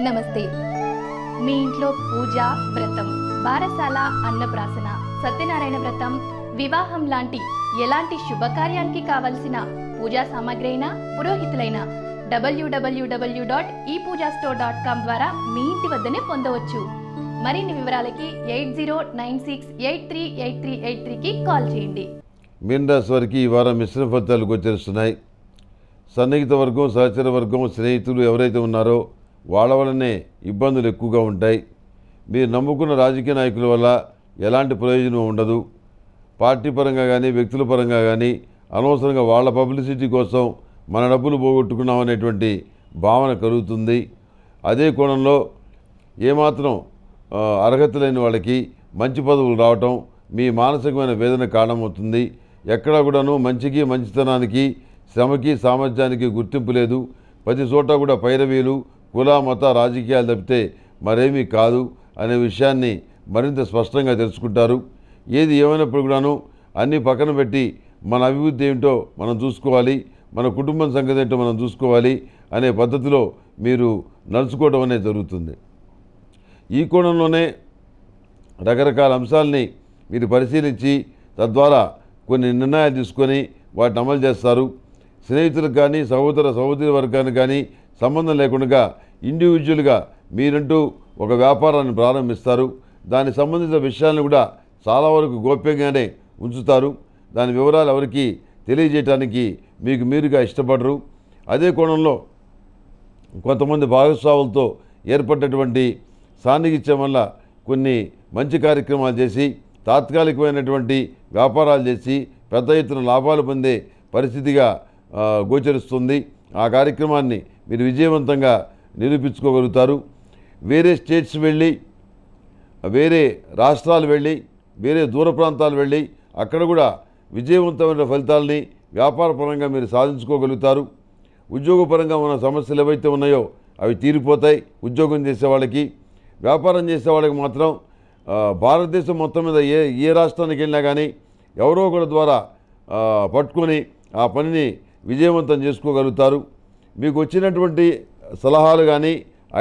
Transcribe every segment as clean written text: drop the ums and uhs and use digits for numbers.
నమస్తే. మీ ఇంట్లో పూజ, వ్రతం, బారసాల, అన్నప్రాసన, సత్యనారాయణ వ్రతం, వివాహం లాంటి ఎలాంటి శుభకార్యానికి కావలసిన పూజా సామాగ్రి అయినా, పురోహితులైన www.epoojastore.com ద్వారా మీ ఇంటి వద్దనే పొందవచ్చు. మరిన్ని వివరాలకి 8096838383కి కాల్ చేయండి. మీన రాశి వారికి ఈ వారం మిశ్రమ ఫలితాలు గోచరిస్తున్నాయి. సన్నిహిత వర్గం, సహచర వర్గం, స్నేహితులు ఎవరైతే ఉన్నారో వాళ్ళ వల్లనే ఇబ్బందులు ఎక్కువగా ఉంటాయి. మీరు నమ్ముకున్న రాజకీయ నాయకుల వల్ల ఎలాంటి ప్రయోజనం ఉండదు. పార్టీ పరంగా కానీ, వ్యక్తుల పరంగా కానీ అనవసరంగా వాళ్ళ పబ్లిసిటీ కోసం మన డబ్బులు పోగొట్టుకున్నాం అనేటువంటి భావన కలుగుతుంది. అదే కోణంలో ఏమాత్రం అర్హత లేని వాళ్ళకి మంచి పదవులు రావటం మీ మానసికమైన వేదన కారణమవుతుంది. ఎక్కడా కూడాను మంచికి, మంచితనానికి, శ్రమకి, సామర్థ్యానికి గుర్తింపు లేదు. ప్రతి చోట కూడా పైరవీలు, కుల, మత, రాజకీయాలు తప్పితే మరేమీ కాదు అనే విషయాన్ని మరింత స్పష్టంగా తెలుసుకుంటారు. ఏది ఏమైనప్పుడు కూడాను అన్నీ పక్కన పెట్టి మన అభివృద్ధి ఏమిటో మనం చూసుకోవాలి, మన కుటుంబం సంగతి ఏంటో మనం చూసుకోవాలి అనే పద్ధతిలో మీరు నడుచుకోవడం అనేది జరుగుతుంది. ఈ కోణంలోనే రకరకాల అంశాలని మీరు పరిశీలించి తద్వారా కొన్ని నిర్ణయాలు తీసుకొని వాటిని అమలు చేస్తారు. స్నేహితులకు కానీ, సహోదరి వర్గానికి కానీ సంబంధం లేకుండా ఇండివిజువల్గా మీరంటూ ఒక వ్యాపారాన్ని ప్రారంభిస్తారు. దానికి సంబంధించిన విషయాలను కూడా చాలా వరకు గోప్యంగానే ఉంచుతారు. దాని వివరాలు ఎవరికి తెలియజేయడానికి మీకు మీరుగా ఇష్టపడరు. అదే కోణంలో కొంతమంది భాగస్వాములతో ఏర్పడినటువంటి సాన్నిహిత్యం వల్ల కొన్ని మంచి కార్యక్రమాలు చేసి, తాత్కాలికమైనటువంటి వ్యాపారాలు చేసి పెద్ద ఎత్తున లాభాలు పొందే పరిస్థితిగా గోచరిస్తుంది. ఆ కార్యక్రమాన్ని మీరు విజయవంతంగా నిరూపించుకోగలుగుతారు. వేరే స్టేట్స్ వెళ్ళి, వేరే రాష్ట్రాలు వెళ్ళి, వేరే దూర ప్రాంతాలు వెళ్ళి అక్కడ కూడా విజయవంతమైన ఫలితాలని వ్యాపారపరంగా మీరు సాధించుకోగలుగుతారు. ఉద్యోగపరంగా ఉన్న సమస్యలు ఏవైతే ఉన్నాయో అవి తీరిపోతాయి. ఉద్యోగం చేసే వాళ్ళకి, వ్యాపారం చేసే వాళ్ళకి మాత్రం భారతదేశం మొత్తం మీద ఏ రాష్ట్రానికి వెళ్ళినా కానీ ఎవరో ఒకరి ద్వారా పట్టుకొని ఆ పనిని విజయవంతం చేసుకోగలుగుతారు. మీకు వచ్చినటువంటి సలహాలు కానీ,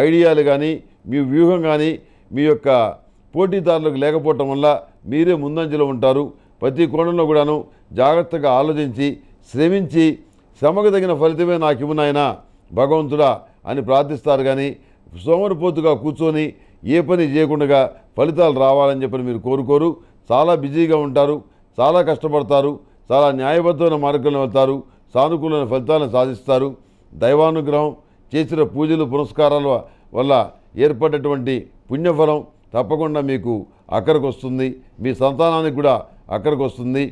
ఐడియాలు కానీ, మీ వ్యూహం కానీ మీ యొక్క పోటీదారులకు లేకపోవటం వల్ల మీరే ముందంజలో ఉంటారు. ప్రతి కోణంలో కూడాను జాగ్రత్తగా ఆలోచించి, శ్రమించి, శ్రమకు తగిన ఫలితమే నాకు ఇవ్వు నాయనా భగవంతుడా అని ప్రార్థిస్తారు. కానీ సోమరిపోతుగా కూర్చొని ఏ పని చేయకుండా ఫలితాలు రావాలని చెప్పని మీరు కోరుకోరు. చాలా బిజీగా ఉంటారు, చాలా కష్టపడతారు, చాలా న్యాయబద్ధమైన మార్గంలో వెళ్తారు, సానుకూలమైన ఫలితాలను సాధిస్తారు. దైవానుగ్రహం, చేసిన పూజలు, పురస్కారాల వల్ల ఏర్పడేటువంటి పుణ్యఫలం తప్పకుండా మీకు అక్కడికి వస్తుంది. మీ సంతానానికి కూడా అక్కడికి వస్తుంది.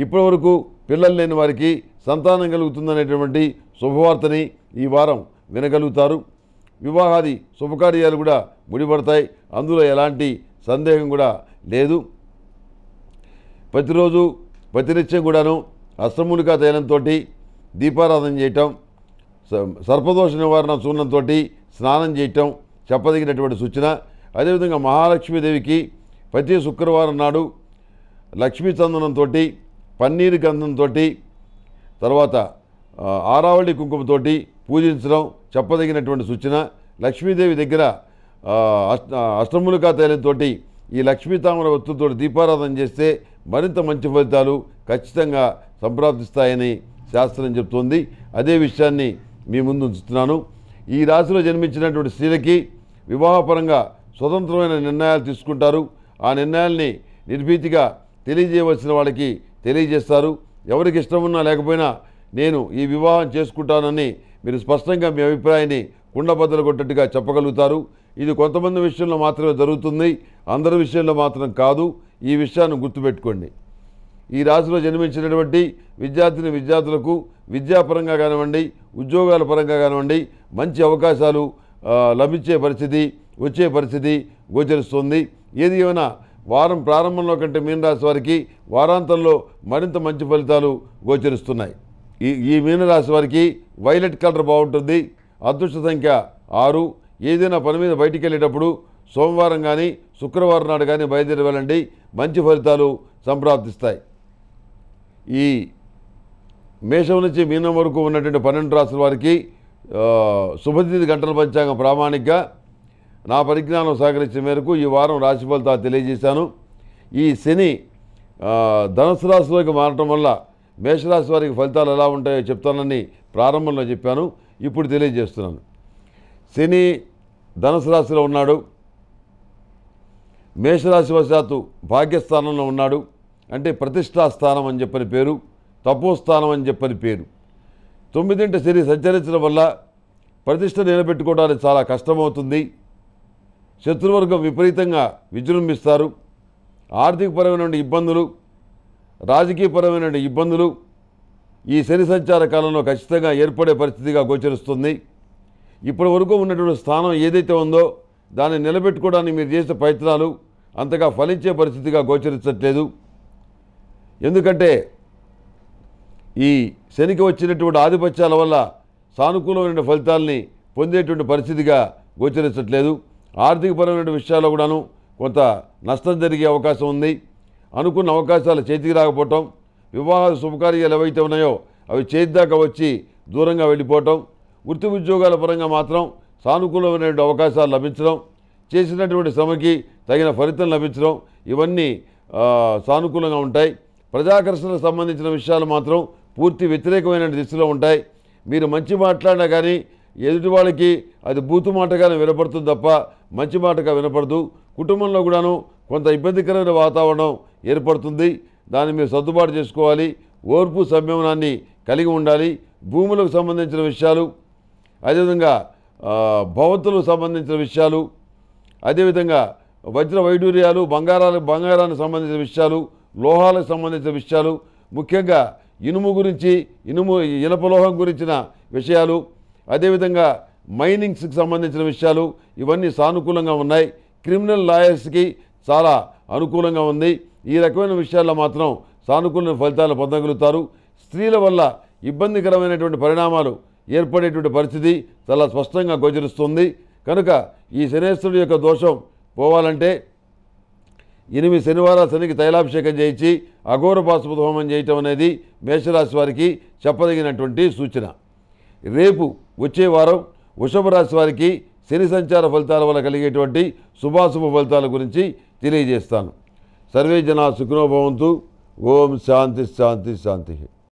ఇప్పటివరకు పిల్లలు లేని వారికి సంతానం కలుగుతుందనేటువంటి శుభవార్తని ఈ వారం వినగలుగుతారు. వివాహాది శుభకార్యాలు కూడా ముడిపడతాయి. అందులో ఎలాంటి సందేహం కూడా లేదు. ప్రతిరోజు ప్రతినిత్యం కూడాను అష్టమూలికా తైలంతో దీపారాధన చేయటం, సర్పదోష నివారణ చూర్ణంతో స్నానం చేయటం చెప్పదగినటువంటి సూచన. అదేవిధంగా మహాలక్ష్మీదేవికి ప్రతి శుక్రవారం నాడు లక్ష్మీ చందనంతో, పన్నీరు గంధంతో, తర్వాత ఆరావళి కుంకుమతోటి పూజించడం చెప్పదగినటువంటి సూచన. లక్ష్మీదేవి దగ్గర అష్టమూలికా తైలంతో ఈ లక్ష్మీ తామర వత్తులతో దీపారాధన చేస్తే మరింత మంచి ఫలితాలు ఖచ్చితంగా సంప్రాప్తిస్తాయని శాస్త్రం చెప్తోంది. అదే విషయాన్ని మీ ముందు ఉంచుతున్నాను. ఈ రాశిలో జన్మించినటువంటి స్త్రీలకి వివాహపరంగా స్వతంత్రమైన నిర్ణయాలు తీసుకుంటారు. ఆ నిర్ణయాల్ని నిర్భీతిగా తెలియజేయవలసిన వాళ్ళకి తెలియజేస్తారు. ఎవరికి ఇష్టం ఉన్నా లేకపోయినా నేను ఈ వివాహం చేసుకుంటానని మీరు స్పష్టంగా మీ అభిప్రాయాన్ని కుండబద్దలు కొట్టట్టుగా చెప్పగలుగుతారు. ఇది కొంతమంది విషయంలో మాత్రమే జరుగుతుంది, అందరి విషయంలో మాత్రం కాదు. ఈ విషయాన్ని గుర్తుపెట్టుకోండి. ఈ రాశిలో జన్మించినటువంటి విద్యార్థులకు విద్యాపరంగా కానివ్వండి, ఉద్యోగాల పరంగా కానివ్వండి మంచి అవకాశాలు లభించే పరిస్థితి, వచ్చే పరిస్థితి గోచరిస్తుంది. ఏది ఏమైనా వారం ప్రారంభంలో కంటే మీనరాశి వారికి వారాంతంలో మరింత మంచి ఫలితాలు గోచరిస్తున్నాయి. ఈ మీనరాశి వారికి వైలెట్ కలర్ బాగుంటుంది. అదృష్ట సంఖ్య 6. ఏదైనా పని మీద బయటికి వెళ్ళేటప్పుడు సోమవారం కానీ, శుక్రవారం నాడు కానీ బయలుదేరి వెళ్ళండి. మంచి ఫలితాలు సంప్రాప్తిస్తాయి. ఈ మేషం నుంచి మీనం వరకు ఉన్నటువంటి 12 రాశుల వారికి శుభతిథి గంటల పంచాంగం ప్రామాణికంగా నా పరిజ్ఞానం సహకరించిన మేరకు ఈ వారం రాశి ఫలితాలు తెలియజేశాను. ఈ శని ధనుసు రాశిలోకి మారటం వల్ల మేషరాశి వారికి ఫలితాలు ఎలా ఉంటాయో చెప్తానని ప్రారంభంలో చెప్పాను. ఇప్పుడు తెలియజేస్తున్నాను. శని ధనుసు రాశిలో ఉన్నాడు. మేషరాశి వశాత్తు భాగ్యస్థానంలో ఉన్నాడు. అంటే ప్రతిష్టా స్థానం అని చెప్పని పేరు, తపోస్థానం అని చెప్పని పేరు. 9ంట శని సంచరించడం వల్ల ప్రతిష్ట నిలబెట్టుకోవడానికి చాలా కష్టమవుతుంది. శత్రువర్గం విపరీతంగా విజృంభిస్తారు. ఆర్థికపరమైన ఇబ్బందులు, రాజకీయపరమైన ఇబ్బందులు ఈ శని సంచార కాలంలో ఖచ్చితంగా ఏర్పడే పరిస్థితిగా గోచరిస్తుంది. ఇప్పటి వరకు ఉన్నటువంటి స్థానం ఏదైతే ఉందో దాన్ని నిలబెట్టుకోవడానికి మీరు చేసే ప్రయత్నాలు అంతగా ఫలించే పరిస్థితిగా గోచరించట్లేదు. ఎందుకంటే ఈ శనికి వచ్చినటువంటి ఆధిపత్యాల వల్ల సానుకూలమైన ఫలితాలని పొందేటువంటి పరిస్థితిగా గోచరించట్లేదు. ఆర్థికపరమైన విషయాల్లో కూడాను కొంత నష్టం జరిగే అవకాశం ఉంది. అనుకున్న అవకాశాలు చేతికి రాకపోవటం, వివాహాలు శుభకార్యాలు ఏవైతే ఉన్నాయో అవి చేతిదాకా వచ్చి దూరంగా వెళ్ళిపోవటం, వృత్తి ఉద్యోగాల పరంగా మాత్రం సానుకూలమైన అవకాశాలు లభించడం, చేసినటువంటి శ్రమకి తగిన ఫలితం లభించడం ఇవన్నీ సానుకూలంగా ఉంటాయి. ప్రజాకర్షణకు సంబంధించిన విషయాలు మాత్రం పూర్తి వ్యతిరేకమైన దిశలో ఉంటాయి. మీరు మంచి మాట్లాడినా కానీ ఎదుటి వాళ్ళకి అది బూతు మాటగానే వినపడుతుంది తప్ప మంచి మాటగా వినపడదు. కుటుంబంలో కూడాను కొంత ఇబ్బందికరమైన వాతావరణం ఏర్పడుతుంది. దాన్ని మీరు సర్దుబాటు చేసుకోవాలి. ఓర్పు సంయమనాన్ని కలిగి ఉండాలి. భూములకు సంబంధించిన విషయాలు, అదేవిధంగా భవంతులకు సంబంధించిన విషయాలు, అదేవిధంగా వజ్ర వైడూర్యాలు, బంగారానికి సంబంధించిన విషయాలు, లోహాలకు సంబంధించిన విషయాలు, ముఖ్యంగా ఇనుము గురించి, ఇనపలోహం గురించిన విషయాలు, అదేవిధంగా మైనింగ్స్కి సంబంధించిన విషయాలు ఇవన్నీ సానుకూలంగా ఉన్నాయి. క్రిమినల్ లాయర్స్కి చాలా అనుకూలంగా ఉంది. ఈ రకమైన విషయాల్లో మాత్రం సానుకూల ఫలితాలు పొందగలుగుతారు. స్త్రీల వల్ల ఇబ్బందికరమైనటువంటి పరిణామాలు ఏర్పడేటువంటి పరిస్థితి చాలా స్పష్టంగా గోచరిస్తుంది. కనుక ఈ శనేశ్వరుడి యొక్క దోషం పోవాలంటే 8 శనివారాలు శనికి తైలాభిషేకం చేయించి అఘోర పాశుపత హోమం చేయటం అనేది మేషరాశి వారికి చెప్పదగినటువంటి సూచన. రేపు వచ్చే వారం వృషభ రాశి వారికి శని సంచార ఫలితాల వల్ల కలిగేటువంటి శుభాశుభ ఫలితాల గురించి తెలియజేస్తాను. సర్వే జనా సుఖినో భవంతు. ఓం శాంతి శాంతి శాంతి.